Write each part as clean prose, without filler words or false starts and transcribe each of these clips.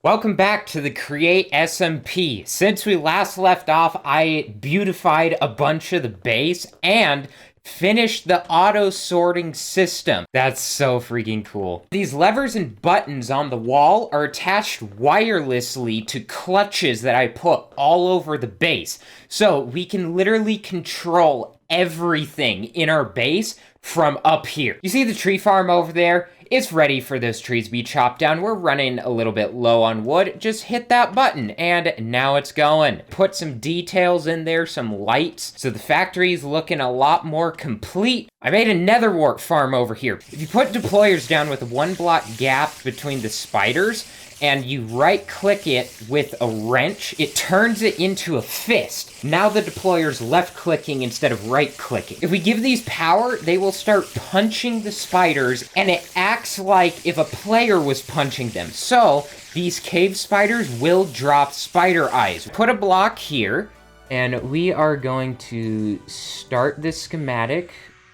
Welcome back to the Create SMP. Since we last left off, I beautified a bunch of the base and finished the auto-sorting system. That's so freaking cool. These levers and buttons on the wall are attached wirelessly to clutches that I put all over the base. So we can literally control everything in our base from up here. You see the tree farm over there? It's ready for those trees to be chopped down. We're running a little bit low on wood. Just hit that button, and now it's going. Put some details in there, some lights, so the factory's looking a lot more complete. I made a nether wart farm over here. If you put deployers down with a 1 block gap between the spiders, and you right-click it with a wrench, it turns it into a fist. Now the deployer's left-clicking instead of right-clicking. If we give these power, they will start punching the spiders, and it acts like if a player was punching them. So, these cave spiders will drop spider eyes. Put a block here, and we are going to start this schematic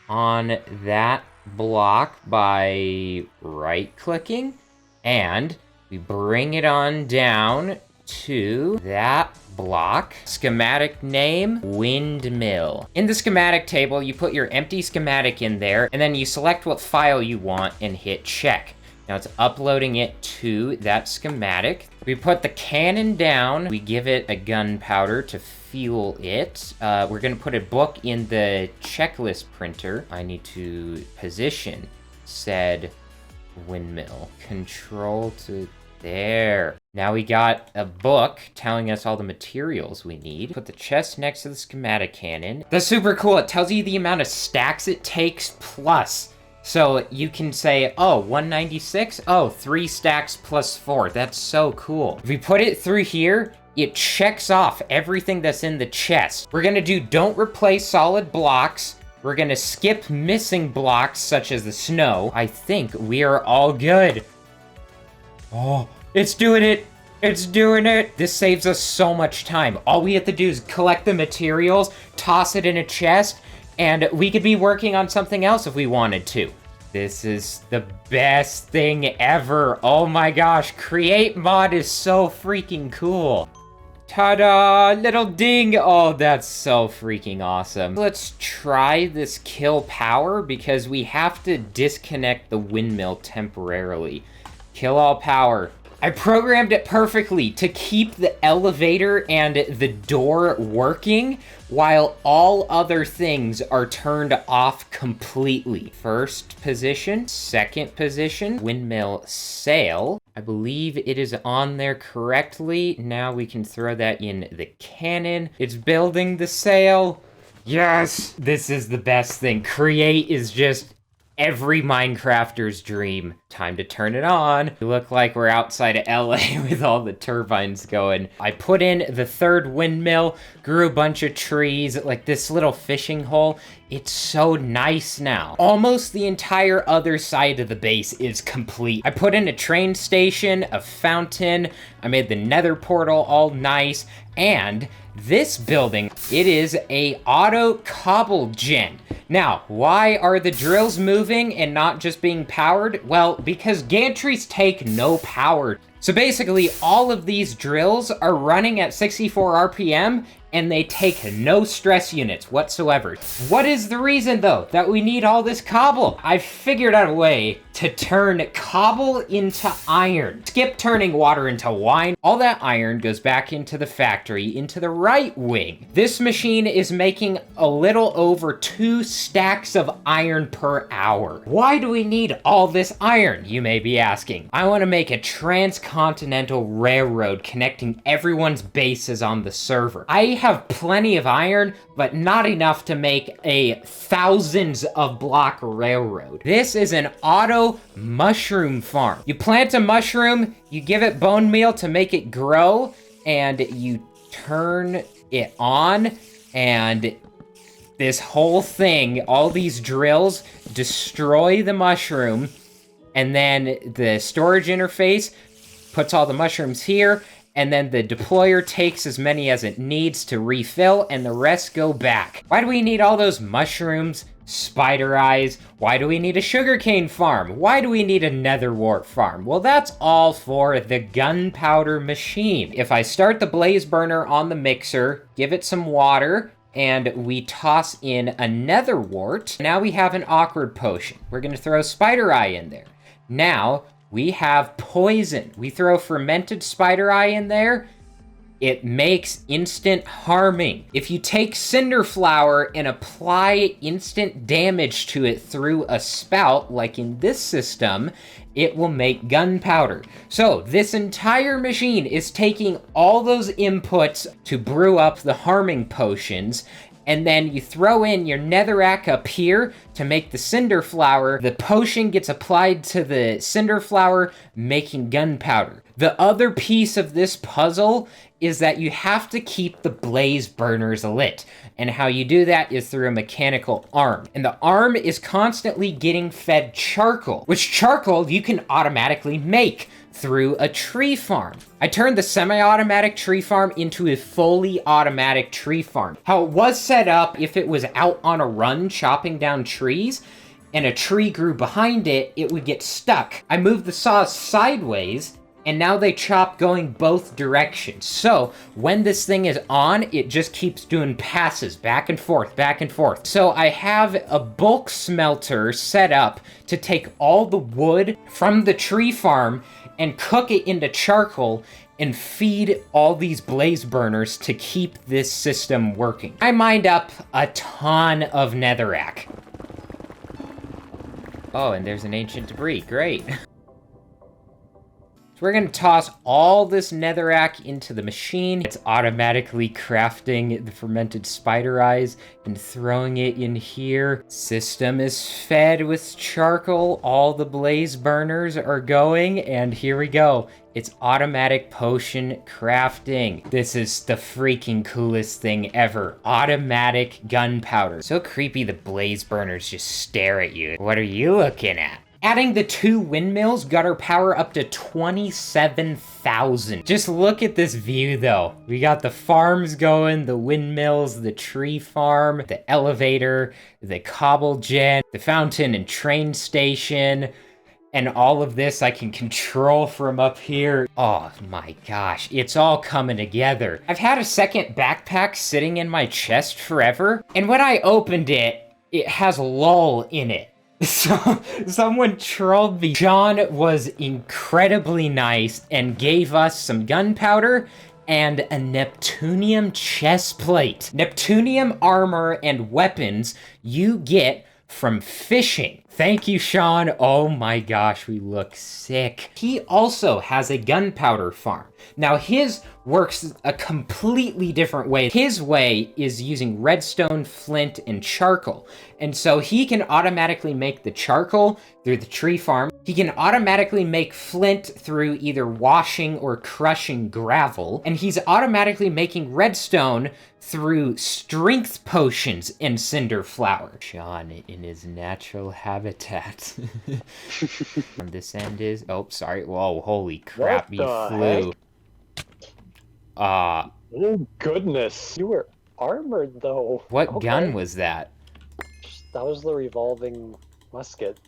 on that block by right-clicking, and we bring it on down to that block. Schematic name, windmill. In the schematic table, you put your empty schematic in there, and then you select what file you want and hit check. Now it's uploading it to that schematic. We put the cannon down. We give it a gunpowder to fuel it. We're gonna put a book in the checklist printer. I need to position said windmill. Control to there. Now we got a book telling us all the materials we need. Put the chest next to the schematic cannon. That's super cool. It tells you the amount of stacks it takes plus. So you can say, oh, 196? Oh, 3 stacks plus 4. That's so cool. If we put it through here, it checks off everything that's in the chest. We're gonna do don't replace solid blocks. We're gonna skip missing blocks such as the snow. I think we are all good. Oh, it's doing it. It's doing it. This saves us so much time. All we have to do is collect the materials, toss it in a chest, and we could be working on something else if we wanted to. This is the best thing ever. Oh my gosh, Create mod is so freaking cool. Ta-da! Little ding! Oh, that's so freaking awesome. Let's try this kill power because we have to disconnect the windmill temporarily. Kill all power. I programmed it perfectly to keep the elevator and the door working while all other things are turned off completely. First position, second position, windmill sail. I believe it is on there correctly. Now we can throw that in the cannon. It's building the sail. Yes! This is the best thing. Create is just every Minecrafter's dream. Time to turn it on. We look like we're outside of LA with all the turbines going. I put in the third windmill, grew a bunch of trees, like this little fishing hole. It's so nice now. Almost the entire other side of the base is complete. I put in a train station, a fountain, I made the nether portal all nice, and this building, it is a auto cobble gen. Now, why are the drills moving and not just being powered? Well, because gantries take no power. So basically, all of these drills are running at 64 RPM, and they take no stress units whatsoever. What is the reason, though, that we need all this cobble? I figured out a way to turn cobble into iron. Skip turning water into wine. All that iron goes back into the factory, into the right wing. This machine is making a little over 2 stacks of iron per hour. Why do we need all this iron, you may be asking? I want to make a transcontinental railroad connecting everyone's bases on the server. I have plenty of iron, but not enough to make a thousands of block railroad. This is an auto mushroom farm. You plant a mushroom, you give it bone meal to make it grow, and you turn it on, and this whole thing, all these drills destroy the mushroom, and then the storage interface puts all the mushrooms here, and then the deployer takes as many as it needs to refill, and the rest go back. Why do we need all those mushrooms? spider eyes. Why do we need a sugarcane farm? Why do we need a nether wart farm? Well, that's all for the gunpowder machine. If I start the blaze burner on the mixer, give it some water, and we toss in a nether wart, now we have an awkward potion. We're gonna throw spider eye in there. Now, we have poison. We throw fermented spider eye in there, it makes instant harming. If you take cinder flower and apply instant damage to it through a spout, like in this system, it will make gunpowder. So this entire machine is taking all those inputs to brew up the harming potions, and then you throw in your netherrack up here to make the cinder flower. The potion gets applied to the cinder flower, making gunpowder. The other piece of this puzzle is that you have to keep the blaze burners lit. And how you do that is through a mechanical arm. And the arm is constantly getting fed charcoal, which charcoal you can automatically make through a tree farm. I turned the semi-automatic tree farm into a fully automatic tree farm. How it was set up, if it was out on a run chopping down trees, and a tree grew behind it, it would get stuck. I moved the saws sideways, and now they chop going both directions. So when this thing is on, it just keeps doing passes back and forth, back and forth. So I have a bulk smelter set up to take all the wood from the tree farm and cook it into charcoal and feed all these blaze burners to keep this system working. I mined up a ton of netherrack. Oh, and there's an ancient debris, great. We're gonna toss all this netherrack into the machine. It's automatically crafting the fermented spider eyes and throwing it in here. System is fed with charcoal. All the blaze burners are going, and here we go. It's automatic potion crafting. This is the freaking coolest thing ever. Automatic gunpowder. So creepy the blaze burners just stare at you. What are you looking at? Adding the 2 windmills got our power up to 27,000. Just look at this view though. We got the farms going, the windmills, the tree farm, the elevator, the cobble gen, the fountain and train station, and all of this I can control from up here. Oh my gosh, it's all coming together. I've had a second backpack sitting in my chest forever, and when I opened it, it has LOL in it. So, someone trolled me. Sean was incredibly nice and gave us some gunpowder and a Neptunium chest plate. Neptunium armor and weapons you get from fishing. Thank you, Sean. Oh my gosh, we look sick. He also has a gunpowder farm. Now, his works a completely different way. His way is using redstone, flint, and charcoal. And so he can automatically make the charcoal through the tree farm. He can automatically make flint through either washing or crushing gravel. And he's automatically making redstone through strength potions and cinder flower. Sean in his natural habitat. And this end is... Oh, sorry. Whoa, holy crap, he flew. Heck? Oh goodness, you were armored though. What gun was that? That was the revolving musket.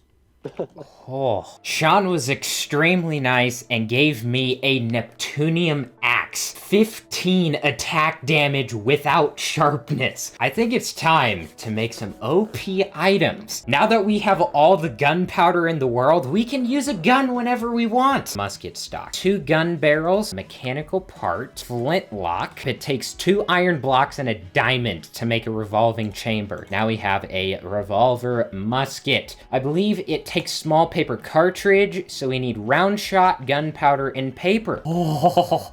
Oh. Sean was extremely nice and gave me a Neptunium axe. 15 attack damage without sharpness. I think it's time to make some OP items. Now that we have all the gunpowder in the world, we can use a gun whenever we want. Musket stock. 2 gun barrels, mechanical part, flintlock. It takes 2 iron blocks and a diamond to make a revolving chamber. Now we have a revolver musket. I believe it takes small paper cartridge, so we need round shot, gunpowder, and paper. Oh,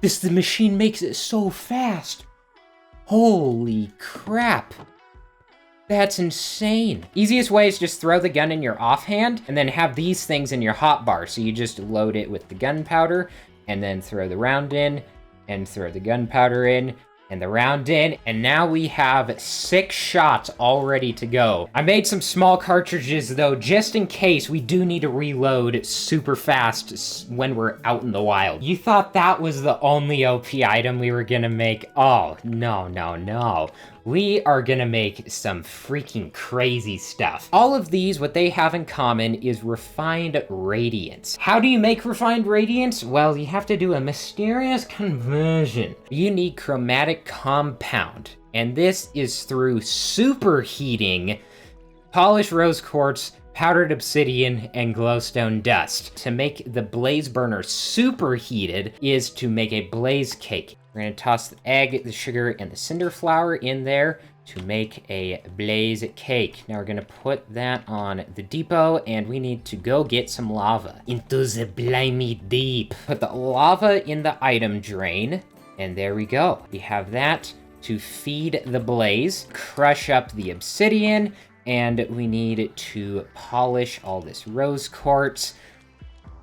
the machine makes it so fast. Holy crap. That's insane. Easiest way is just throw the gun in your offhand and then have these things in your hotbar. So you just load it with the gunpowder and then throw the round in and throw the gunpowder in and the round in, and now we have 6 shots all ready to go. I made some small cartridges though, just in case we do need to reload super fast when we're out in the wild. You thought that was the only OP item we were gonna make? Oh, no, no, no. we are gonna make some freaking crazy stuff. All of these, what they have in common is refined radiance. How do you make refined radiance? Well, you have to do a mysterious conversion. You need chromatic compound, and this is through superheating polished rose quartz, powdered obsidian, and glowstone dust. To make the blaze burner superheated is to make a blaze cake. We're gonna toss the egg, the sugar, and the cinder flour in there to make a blaze cake. Now we're gonna put that on the depot, and we need to go get some lava into the blimey deep. Put the lava in the item drain, and there we go. We have that to feed the blaze, crush up the obsidian, and we need to polish all this rose quartz.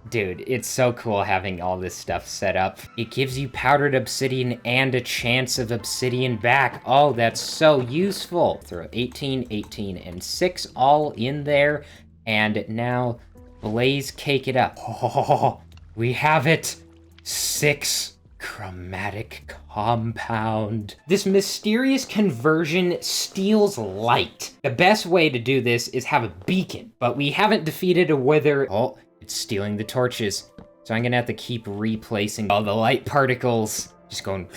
Dude, it's so cool having all this stuff set up. It gives you powdered obsidian and a chance of obsidian back. Oh, that's so useful. Throw 18, 18, and 6 all in there. And now blaze cake it up. Oh, we have it. 6 chromatic compound. This mysterious conversion steals light. The best way to do this is have a beacon, but we haven't defeated a wither. Oh, it's stealing the torches. So I'm gonna have to keep replacing all the light particles. Just going.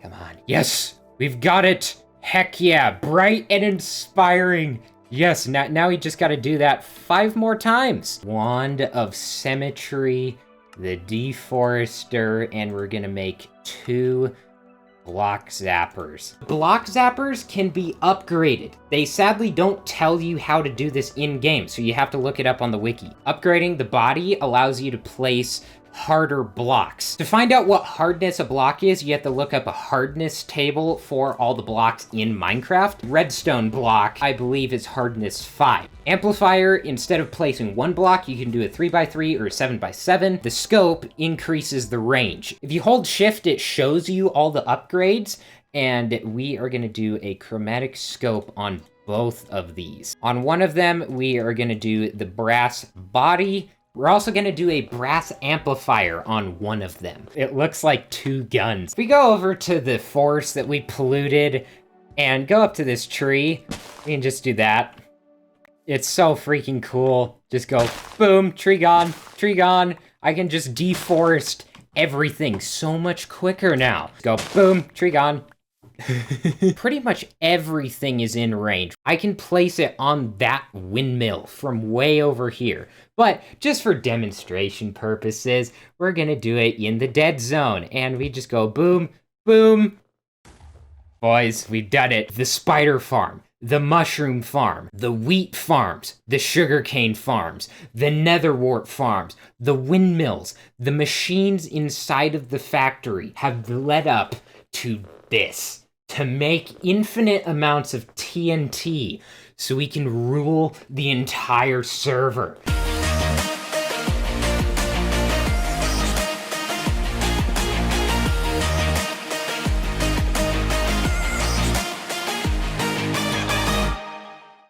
Come on. Yes, we've got it. Heck yeah, bright and inspiring. Yes, now we just gotta do that 5 more times. Wand of Symmetry, the Deforester, and we're gonna make 2 block zappers. Block zappers can be upgraded. They sadly don't tell you how to do this in-game, so you have to look it up on the wiki. Upgrading the body allows you to place harder blocks. To find out what hardness a block is, you have to look up a hardness table for all the blocks in Minecraft. Redstone block, I believe, is hardness 5. Amplifier, instead of placing 1 block, you can do a 3x3 or 7x7. The scope increases the range. If you hold shift, it shows you all the upgrades, and we are gonna do a chromatic scope on both of these. On one of them, we are gonna do the brass body. We're also gonna do a brass amplifier on one of them. It looks like 2 guns. We go over to the forest that we polluted and go up to this tree. We can just do that. It's so freaking cool. Just go, boom, tree gone, tree gone. I can just deforest everything so much quicker now. Go, boom, tree gone. Pretty much everything is in range. I can place it on that windmill from way over here. But just for demonstration purposes, we're gonna do it in the dead zone. And we just go boom, boom. Boys, we've done it. The spider farm, the mushroom farm, the wheat farms, the sugarcane farms, the netherwort farms, the windmills, the machines inside of the factory have led up to this. To make infinite amounts of TNT so we can rule the entire server.